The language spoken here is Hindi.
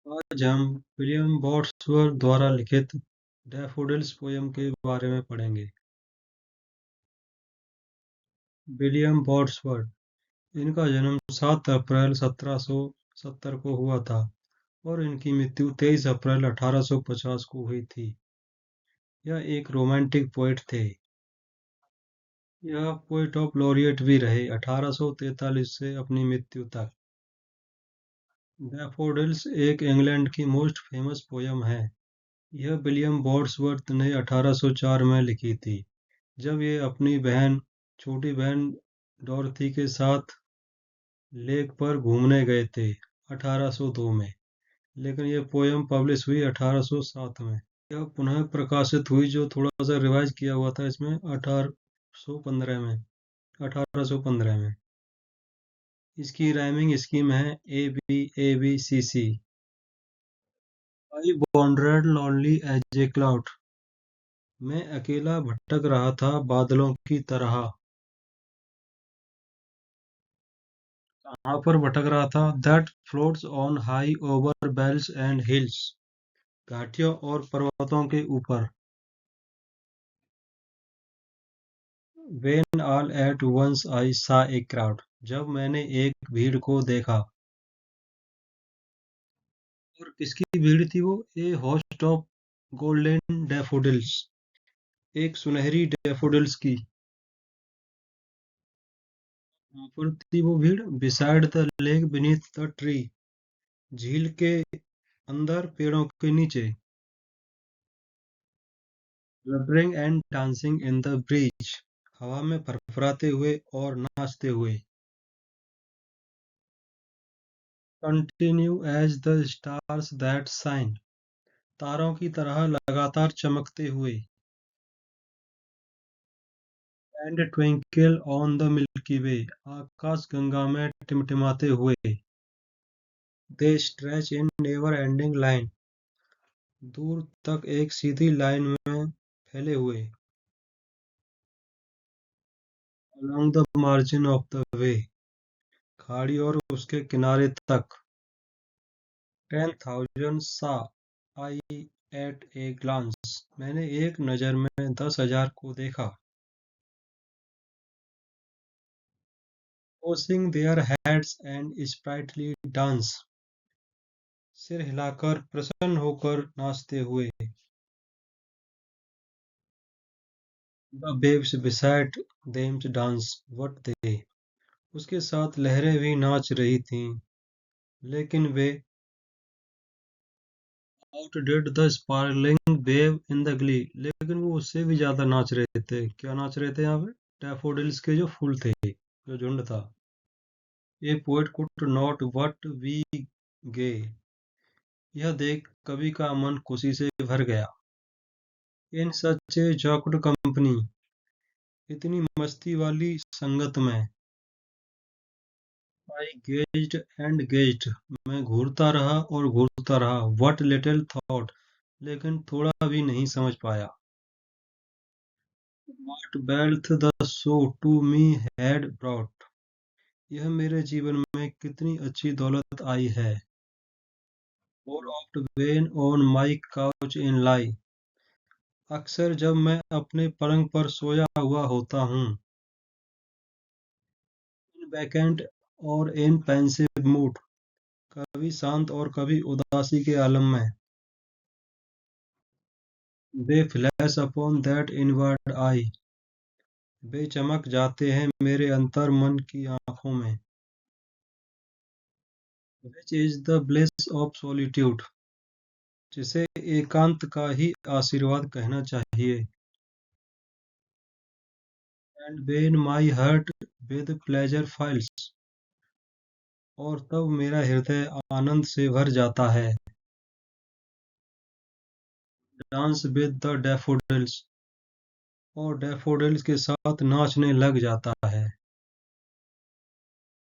आज हम विलियम वर्ड्सवर्थ द्वारा लिखित डैफोडिल्स पोयम के बारे में पढ़ेंगे। विलियम वर्ड्सवर्थ, इनका जन्म 7 अप्रैल 1770 को हुआ था और इनकी मृत्यु 23 अप्रैल 1850 को हुई थी। यह एक रोमांटिक पोएट थे। यह पोएट ऑफ लॉरियट भी रहे 1843 से अपनी मृत्यु तक। डैफोडिल्स एक इंग्लैंड की मोस्ट फेमस पोयम है। यह विलियम वर्ड्सवर्थ ने 1804 में लिखी थी, जब ये अपनी छोटी बहन डॉरथी के साथ लेक पर घूमने गए थे 1802 में। लेकिन ये पोयम पब्लिश हुई 1807 में। यह पुनः प्रकाशित हुई, जो थोड़ा सा रिवाइज किया हुआ था इसमें 1815 में। इसकी राइमिंग स्कीम है ABABCC। I wandered lonely as a cloud. मैं अकेला भटक रहा था बादलों की तरह। कहाँ पर भटक रहा था? That floats on high over vales and hills. घाटियों और पर्वतों के ऊपर। When all at once I saw a crowd। जब मैंने एक भीड़ को देखा। और किसकी भीड़ थी वो? A host of golden daffodils. एक सुनहरी डैफोडिल्स की। वहाँ पर थी वो भीड़। Beside the lake beneath the tree. झील के अंदर पेड़ों के नीचे। Fluttering and dancing in the breeze. हवा में फरफराते हुए और नाचते हुए। Continue as the stars that shine. तारों की तरह लगातार चमकते हुए। And twinkle on the milky way. आकाश गंगा में टिमटिमाते हुए। They stretch in never ending line. दूर तक एक सीधी लाइन में फैले हुए। Along the margin of the way. खाड़ी और उसके किनारे तक। 10,000 सा आई एट ए ग्लांस। मैंने एक नज़र में 10,000 को देखा। Tossing their heads and sprightly dance. सिर हिलाकर प्रसन्न होकर नाचते हुए। The waves beside them dance what they. उसके साथ लहरें भी नाच रही थीं, लेकिन वे outdid the sparkling wave in the glee. लेकिन वो उससे भी ज्यादा नाच रहे थे। क्या नाच रहे थे यहाँ पे? डैफोडिल्स के जो फूल थे, जो झुंड था। A poet could not but be gay. यह देख कवि का मन खुशी से भर गया। In such a jocund company. इतनी मस्ती वाली संगत में। I gazed and gazed. मैं घूरता रहा और घूरता रहा। What little thought. लेकिन थोड़ा भी नहीं समझ पाया। What wealth the show to me had brought. यह मेरे जीवन में कितनी अच्छी दौलत आई है। और oft when on my couch in lie. अक्सर जब मैं अपने पलंग पर सोया हुआ होता हूँ। इन वैकेंट और इन पेंसिव मूड। कभी शांत और कभी उदासी के आलम में। They flash upon that inward eye. वे चमक जाते हैं मेरे अंतर मन की आंखों में। Which is the bliss of solitude. जिसे एकांत का ही आशीर्वाद कहना चाहिए। And when my heart with pleasure fills. और तब मेरा हृदय आनंद से भर जाता है। Dance with the daffodils. और डैफोडिल्स के साथ नाचने लग जाता है।